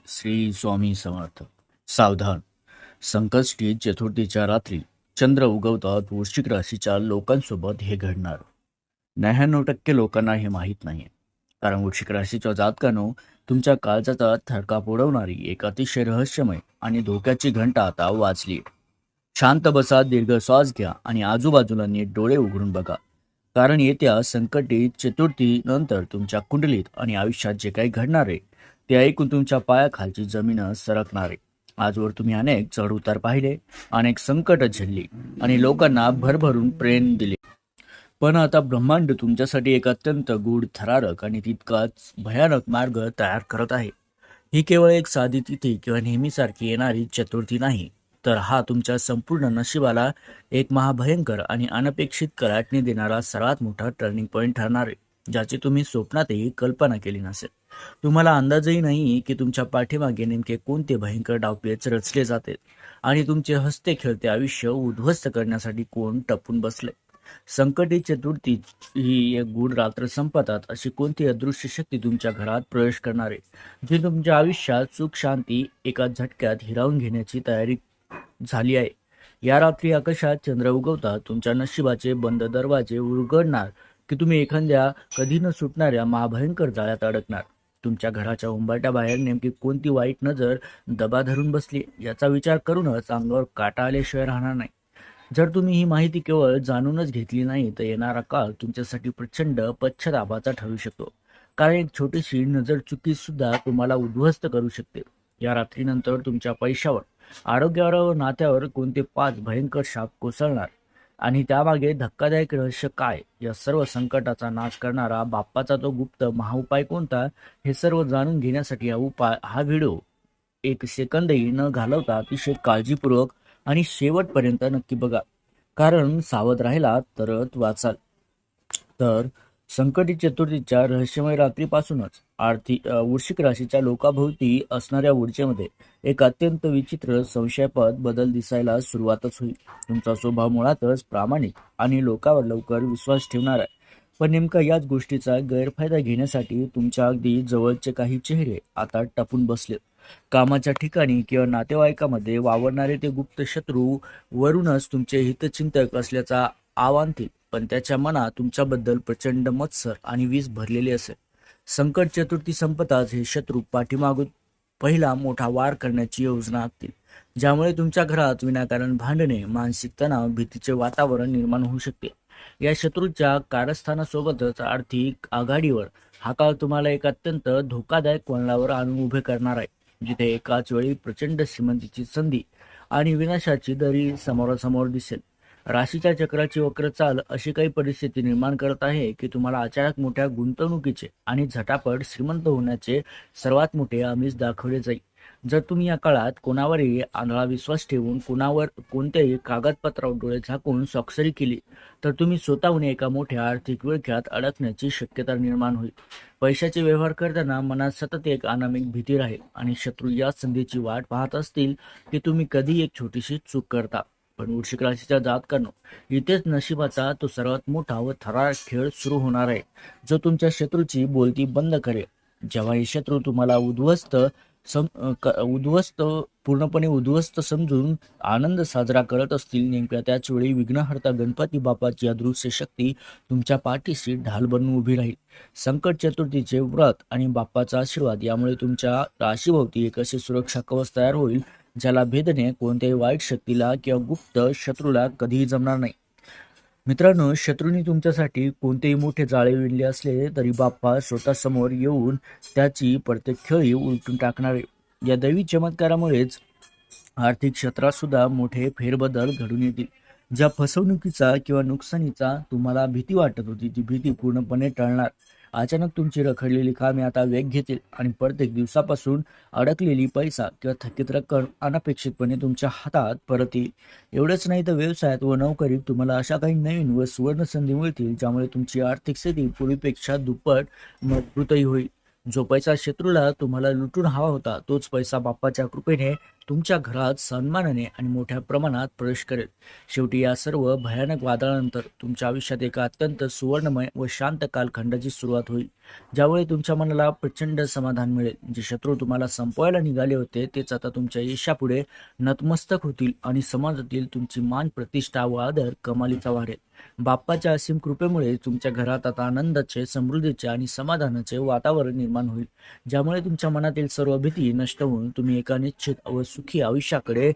श्री स्वामी समर्थ. सावधान. संकष्टी चतुर्थीच्या रात्री चंद्र उगवतात वृश्चिक राशीच्या लोकांसोबत हे घडणार. 99% लोकांना हे माहीत नाहीये. कारण वृश्चिक राशीच्या जातकानो, तुमच्या काळजाचा थरकाप उडवणारी एक अतिशय रहस्यमय आणि धोक्याची घंटा आता वाजली. शांत बसा, दीर्घ श्वास घ्या आणि आजूबाजूला नीट डोळे उघडून बघा. कारण येत्या संकटी चतुर्थी नंतर तुमच्या कुंडलीत आणि आयुष्यात जे काही घडणार आहे ते ऐकून तुमच्या पायाखालची जमीन सरकणार आहे. आजवर तुम्ही अनेक चढ उतार पाहिले, अनेक संकट झेलली आणि लोकांना भरभरून प्रेम दिले. पण आता ब्रह्मांड तुमच्यासाठी एक अत्यंत गूढ, थरारक आणि तितकाच भयानक मार्ग तयार करत आहे. ही केवळ एक साधी तिथी किंवा नेहमीसारखी येणारी चतुर्थी नाही, तर हा तुमच्या संपूर्ण नशिबाला एक महाभयंकर आणि अनपेक्षित कलाटणी देणारा सर्वात मोठा टर्निंग पॉईंट ठरणार आहे, ज्याची तुम्ही स्वप्नातही कल्पना केली नसेल. तुम्हाला अंदाजही नाही की तुमच्या पाठीमागे नेमके कोणते भयंकर डावपेच रचले जाते आणि तुमचे हसते खेळते आयुष्य उद्ध्वस्त करण्यासाठी कोण टपून बसले. संकटी चतुर्थी ही एक गूढ रात्र संपतात अशी कोणती अदृश्य शक्ती तुमच्या घरात प्रवेश करणार आहे, जी तुमच्या आयुष्यात सुख शांती एका झटक्यात हिरावून घेण्याची तयारी झाली आहे. या रात्री आकाशात चंद्र उगवता तुमच्या नशिबाचे बंद दरवाजे उघडणार की तुम्ही एखाद्या कधी न सुटणाऱ्या महाभयंकर जाळ्यात अडकणार. तुमच्या घराच्या उंबरट्याबाहेर नेमकी कोणती वाईट नजर दबा धरून बसली याचा विचार करूनच अंगावर काटा आल्याशिवाय राहणार नाही. जर तुम्ही ही माहिती केवळ जाणूनच घेतली नाही तर येणारा काळ तुमच्यासाठी प्रचंड पश्चातापाचा ठरू शकतो. कारण एक छोटीशी नजर चुकी सुद्धा तुम्हाला उद्ध्वस्त करू शकते. या रात्रीनंतर तुमच्या पैशावर, आरोग्यावर व नात्यावर कोणते 5 भयंकर शाप कोसळणार आणि त्यामागे धक्कादायक रहस्य काय, या सर्व संकटाचा नाश करणारा बाप्पाचा तो गुप्त महाउपाय कोणता, हे सर्व जाणून घेण्यासाठी हा व्हिडिओ एक सेकंदही न घालवता अतिशय काळजीपूर्वक आणि शेवटपर्यंत नक्की बघा. कारण सावध राहिला तरच वाचाल. तर संकटी चतुर्थीच्या रहस्यमय रात्रीपासूनच वृश्चिक राशीच्या लोकाभोवती असणाऱ्या ऊर्जेमध्ये एक अत्यंत विचित्र संशयास्पद बदल दिसायला सुरुवातच होईल. तुमचा स्वभाव मुळातच प्रामाणिक आणि लोकांवर लवकर विश्वास ठेवणार आहे. पण नेमका याच गोष्टीचा गैरफायदा घेण्यासाठी तुमच्या अगदी जवळचे काही चेहरे आता टपून बसलेत. कामाच्या ठिकाणी किंवा नातेवाईकामध्ये वावरणारे ते गुप्त शत्रू वरूनच तुमचे हितचिंतक असल्याचा आवांतील, पण त्याच्या मनात तुमच्याबद्दल प्रचंड मत्सर आणि वीज भरलेली असेल. संकट चतुर्थी संपताच हे शत्रू पाठीमागून पहिला मोठा वार करण्याची योजना आखतील, ज्यामुळे तुमच्या घरात विनाकारण भांडणे, मानसिक तणाव, भीतीचे वातावरण निर्माण होऊ शकते. या शत्रूच्या कारस्थानासोबतच आर्थिक आघाडीवर हा काळ तुम्हाला एक अत्यंत धोकादायक वळणावर आणून उभे करणार आहे, जिथे एकाच वेळी प्रचंड श्रीमंतीची संधी आणि विनाशाची दरी समोरासमोर दिसेल. राशीच्या चक्राची वक्र चाल अशी काही परिस्थिती निर्माण करत आहे की तुम्हाला अचानक मोठ्या गुंतवणुकीचे आणि झटापट श्रीमंत होण्याचे सर्वात मोठे आमिष दाखवले जाईल. जर तुम्ही या काळात कोणावरही आंधळा विश्वास ठेवून कोणत्याही कागदपत्रावर डोळे झाकून स्वाक्षरी केली तर तुम्ही स्वतःहून एका मोठ्या आर्थिक विळख्यात अडकण्याची शक्यता निर्माण होईल. पैशाचे व्यवहार करताना मनात सतत एक अनामिक भीती राहील आणि शत्रू या संधीची वाट पाहत असतील की तुम्ही कधी एक छोटीशी चूक करता. पण वृश्चिक राशीच्या जातकांनो, इथेच नशिबाचा तो सर्वात मोठा व थरारक खेळ सुरू होणार आहे, जो तुमच्या शत्रूची बोलती बंद करेल. जेव्हा हे शत्रू तुम्हाला पूर्णपणे उद्ध्वस्त समजून आनंद साजरा करत असतील, नेमक्या त्याच वेळी विघ्नहर्ता गणपती बाप्पाची अदृश्य शक्ती तुमच्या पाठीशी ढाल बनून उभी राहील. संकट चतुर्थीचे व्रत आणि बाप्पाचा आशीर्वाद यामुळे तुमच्या राशीभोवती एक असे सुरक्षा कवच तयार होईल, ज्याला भेदणे कोणत्याही वाईट शक्तीला किंवा गुप्त शत्रूला कधीही जमणार नाही. मित्रांनो, शत्रूंनी तुमच्यासाठी कोणतेही मोठे जाळे विणले असले तरी बाप्पा स्वतः समोर येऊन त्याची प्रत्येक खळी उलटून टाकणार आहे. या दैवी चमत्कारामुळेच आर्थिक क्षेत्रात सुद्धा मोठे फेरबदल घडून येतील. ज्या फसवणुकीचा किंवा नुकसानीचा तुम्हाला भीती वाटत होती ती भीती पूर्णपणे टळणार. अचानक तुमची रखडलेली कामे आता वेग घेतील आणि प्रत्येक दिवसापासून अडकलेली पैसा किंवा थकीत रक्कम अनपेक्षितपणे तुमच्या हातात परत येईल. एवढंच नाही तर व्यवसायात व नोकरीत तुम्हाला अशा काही नवीन व सुवर्ण संधी मिळतील, ज्यामुळे तुमची आर्थिक स्थिती पूर्वीपेक्षा दुप्पट मजबूतही होईल. जो पैसा शत्रूला तुम्हाला लुटून हवा होता, तोच पैसा बाप्पाच्या कृपेने तुमच्या घरात सन्मानाने आणि मोठ्या प्रमाणात प्रवेश करेल. शेवटी या सर्व भयानक वादळानंतर तुमच्या आयुष्यात एका अत्यंत सुवर्णमय व शांत कालखंडाची सुरुवात होईल, ज्यामुळे तुमच्या मनाला प्रचंड समाधान मिळेल. जे शत्रू तुम्हाला संपवायला निघाले होते तेच आता तुमच्या यशापुढे नतमस्तक होतील आणि समाजातील तुमची मान प्रतिष्ठा व आदर कमालीचा वाढेल. बाप्पाच्या असीम कृपेमुळे तुमच्या घरात आता आनंदाचे, समृद्धीचे आणि समाधानाचे वातावरण निर्माण होईल, ज्यामुळे तुमच्या मनातील सर्व भीती नष्ट होऊन तुम्ही एका निश्चित व सुखी आयुष्याकडे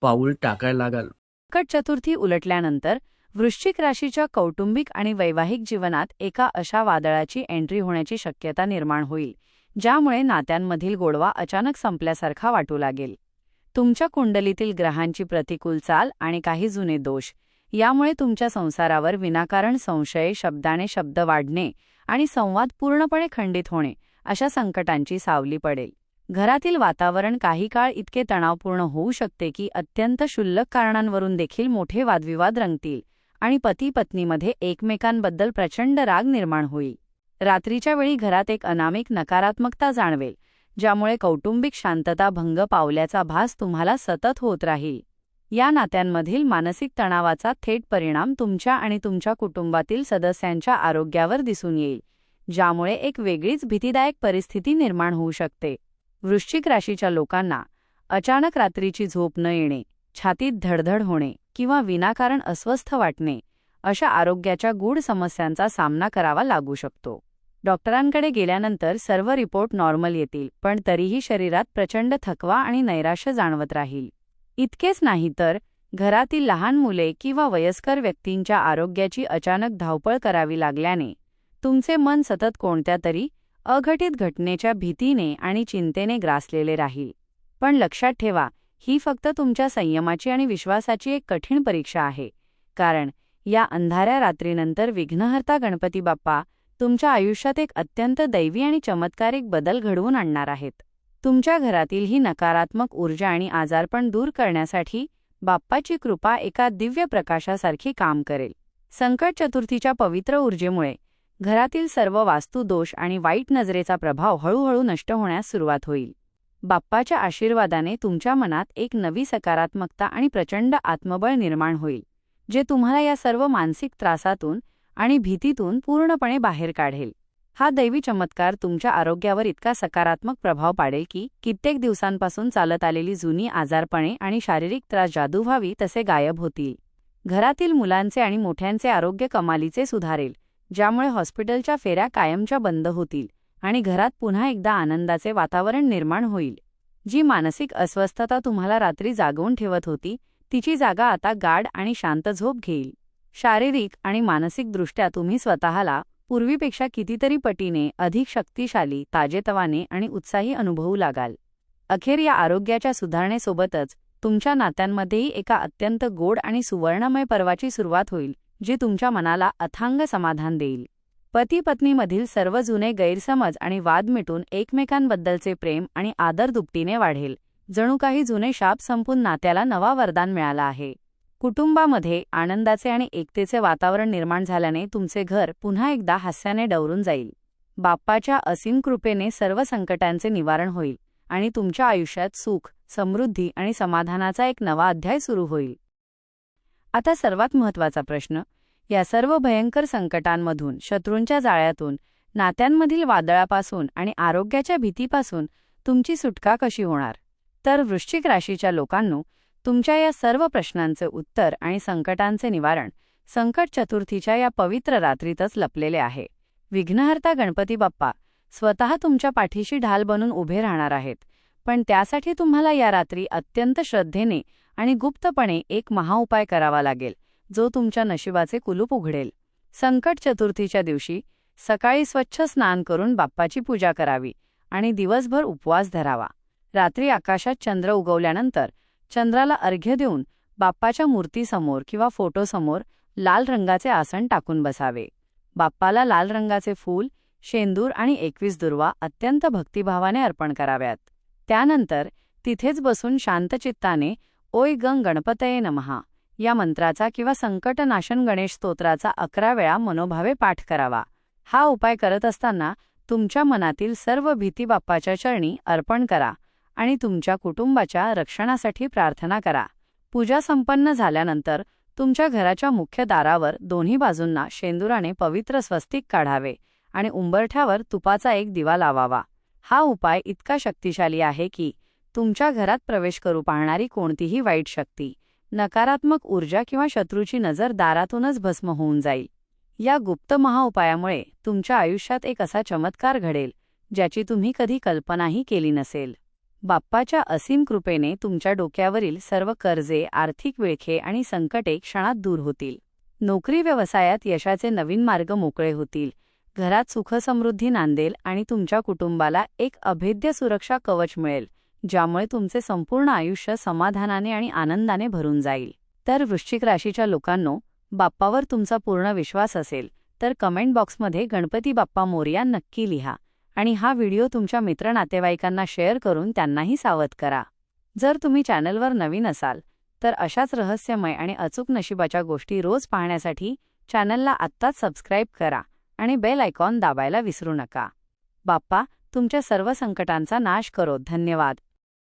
पाऊल टाकायला लागाल. संकट चतुर्थी उलटल्यानंतर वृश्चिक राशीच्या कौटुंबिक आणि वैवाहिक जीवनात एका अशा वादळाची एंट्री होण्याची शक्यता निर्माण होईल, ज्यामुळे नात्यांमधील गोडवा अचानक संपल्यासारखा वाटू लागेल. तुमच्या कुंडलीतील ग्रहांची प्रतिकूल चाल आणि काही जुने दोष यामुळे तुमच्या संसारावर विनाकारण संशय, शब्दाने शब्द वाढणे आणि संवाद पूर्णपणे खंडित होणे अशा संकटांची सावली पडेल. घरातील वातावरण काही काळ इतके तणावपूर्ण होऊ शकते की अत्यंत क्षुल्लक कारणांवरून देखील मोठे वादविवाद रंगतील आणि पती-पत्नीमध्ये एकमेकांबद्दल प्रचंड राग निर्माण होईल. रात्रीच्या वेळी घरात एक अनामिक नकारात्मकता जाणवेल, ज्यामुळे कौटुंबिक शांतता भंग पावल्याचा भास तुम्हाला सतत होत राहील. या नात्यांमधील मानसिक तणावाचा थेट परिणाम तुमच्या आणि तुमच्या कुटुंबातील सदस्यांच्या आरोग्यावर दिसून येईल, ज्यामुळे एक वेगळीच भीतीदायक परिस्थिती निर्माण होऊ शकते. वृश्चिक राशीच्या लोकांना अचानक रात्रीची झोप न येणे, छातीत धडधड होणे किंवा विनाकारण अस्वस्थ वाटणे अशा आरोग्याच्या गूढ समस्यांचा सामना करावा लागू शकतो. डॉक्टरांकडे गेल्यानंतर सर्व रिपोर्ट नॉर्मल येतील, पण तरीही शरीरात प्रचंड थकवा आणि नैराश्य जाणवत राहील. इतकेच नाही तर घरातील लहान मुले किंवा वयस्कर व्यक्तींच्या आरोग्याची अचानक धावपळ करावी लागल्याने तुमचे मन सतत कोणत्या तरी अघटित घटनेच्या भीतीने आणि चिंतेने ग्रासलेले राहील. पण लक्षात ठेवा, ही फक्त तुमच्या संयमाची आणि विश्वासाची एक कठीण परीक्षा आहे, कारण या अंधाऱ्या रात्रीनंतर विघ्नहर्ता गणपती बाप्पा तुमच्या आयुष्यात एक अत्यंत दैवी आणि चमत्कारिक बदल घडवून आणणार आहेत. तुमच्या घरातील ही नकारात्मक ऊर्जा आणि आजारपण दूर करण्यासाठी बाप्पाची कृपा एका दिव्य प्रकाशासारखी काम करेल. संकट चतुर्थीच्या पवित्र ऊर्जेमुळे घरातील सर्व वास्तुदोष आणि वाईट नजरेचा प्रभाव हळूहळू नष्ट होण्यास सुरुवात होईल. बाप्पाच्या आशीर्वादाने तुमच्या मनात एक नवी सकारात्मकता आणि प्रचंड आत्मबळ निर्माण होईल, जे तुम्हाला या सर्व मानसिक त्रासातून आणि भीतीतून पूर्णपणे बाहेर काढेल. हा दैवी चमत्कार तुमच्या आरोग्यावर इतका सकारात्मक प्रभाव पाडेल की कित्येक दिवसांपासून चालत आलेली जुनी आजारपणे आणि शारीरिक त्रास जादू व्हावी तसे गायब होतील. घरातील मुलांचे आणि मोठ्यांचे आरोग्य कमालीचे सुधारेल, ज्यामुळे हॉस्पिटलच्या फेऱ्या कायमच्या बंद होतील आणि घरात पुन्हा एकदा आनंदाचे वातावरण निर्माण होईल. जी मानसिक अस्वस्थता तुम्हाला रात्री जागवून ठेवत होती, तिची जागा आता गाढ आणि शांत झोप घेईल. शारीरिक आणि मानसिकदृष्ट्या तुम्ही स्वतःला पूर्वीपेक्षा कितीतरी पटीने अधिक शक्तिशाली, ताजेतवाने आणि उत्साही अनुभवू लागाल. अखेर या आरोग्याच्या सुधारणेसोबतच तुमच्या नात्यांमध्येही एका अत्यंत गोड आणि सुवर्णमय पर्वाची सुरुवात होईल, जे तुमच्या मनाला अथांग समाधान देईल. पती-पत्नीमधील सर्व जुने गैरसमज आणि वाद मिटून एकमेकांबद्दलचे प्रेम आणि आदर दुपटीने वाढेल, जणू काही जुने शाप संपून नात्याला नवा वरदान मिळाला आहे. कुटुंबामध्ये आनंदाचे आणि एकतेचे वातावरण निर्माण झाल्याने तुमचे घर पुन्हा एकदा हास्याने डवरून जाईल. बाप्पाच्या असीम कृपेने सर्व संकटांचे निवारण होईल आणि तुमच्या आयुष्यात सुख, समृद्धी आणि समाधानाचा एक नवा अध्याय सुरू होईल. आता सर्वात महत्त्वाचा प्रश्न, या सर्व भयंकर संकटांमधून, शत्रूंच्या जाळ्यातून, नात्यांमधील वादळापासून आणि आरोग्याच्या भीतीपासून तुमची सुटका कशी होणार? तर वृश्चिक राशीच्या लोकांनो, तुमच्या या सर्व प्रश्नांचे उत्तर आणि संकटांचे निवारण संकट चतुर्थीच्या या पवित्र रात्रीतच लपलेले आहे. विघ्नहर्ता गणपती बाप्पा स्वतः तुमच्या पाठीशी ढाल बनून उभे राहणार आहेत, पण त्यासाठी तुम्हाला या रात्री अत्यंत श्रद्धेने आणि गुप्तपणे एक महाउपाय करावा लागेल, जो तुमच्या नशिबाचे कुलूप उघडेल. संकट चतुर्थीच्या दिवशी सकाळी स्वच्छ स्नान करून बाप्पाची पूजा करावी आणि दिवसभर उपवास धरावा. रात्री आकाशात चंद्र उगवल्यानंतर चंद्राला अर्घ्य देऊन बाप्पाच्या मूर्तीसमोर किंवा फोटोसमोर लाल रंगाचे आसन टाकून बसावे. बाप्पाला लाल रंगाचे फूल, शेंदूर आणि 21 दुर्वा अत्यंत भक्तिभावाने अर्पण कराव्यात. त्यानंतर तिथेच बसून शांतचित्ताने ओय गं गणपतये नमः या मंत्राचा किंवा संकटनाशन गणेश स्तोत्राचा 11 वेळा मनोभावे पाठ करावा. हा उपाय करत असताना तुमच्या मनातील सर्व भीती बाप्पाच्या चरणी अर्पण करा आणि तुमच्या कुटुंबाच्या रक्षणासाठी प्रार्थना करा. पूजा संपन्न झाल्यानंतर तुमच्या घराच्या मुख्य दारावर दोन्ही बाजूंना शेंदुराने पवित्र स्वस्तिक काढावे आणि उंबरठ्यावर तुपाचा एक दिवा लावावा. हा उपाय इतका शक्तिशाली आहे की तुमच्या घरात प्रवेश करू पाहणारी कोणतीही वाईट शक्ती, नकारात्मक ऊर्जा किंवा शत्रूची नजर दारातूनच भस्म होऊन जाईल. या गुप्त महाउपायामुळे तुमच्या आयुष्यात एक असा चमत्कार घडेल ज्याची तुम्ही कधी कल्पनाही केली नसेल. बाप्पाच्या असीम कृपेने तुमच्या डोक्यावरील सर्व कर्जे, आर्थिक विळखे आणि संकटे क्षणात दूर होतील. नोकरी व्यवसायात यशाचे नवीन मार्ग मोकळे होतील. घरात सुखसमृद्धी नांदेल आणि तुमच्या कुटुंबाला एक अभेद्य सुरक्षा कवच मिळेल, ज्यामुळे तुमचे संपूर्ण आयुष्य समाधानाने आणि आनंदाने भरून जाईल. तर वृश्चिक राशीच्या लोकांनो, बाप्पावर तुमचा पूर्ण विश्वास असेल तर कमेंट बॉक्समध्ये गणपती बाप्पा मोरया नक्की लिहा आणि हा व्हिडिओ तुमच्या मित्र नातेवाईकांना शेअर करून त्यांनाही सावध करा. जर तुम्ही चॅनलवर नवीन असाल तर अशाच रहस्यमय आणि अचूक नशिबाच्या गोष्टी रोज पाहण्यासाठी चॅनलला आत्ताच सबस्क्राईब करा आणि बेल आयकॉन दाबायला विसरू नका. बाप्पा तुमच्या सर्व संकटांचा नाश करो. धन्यवाद.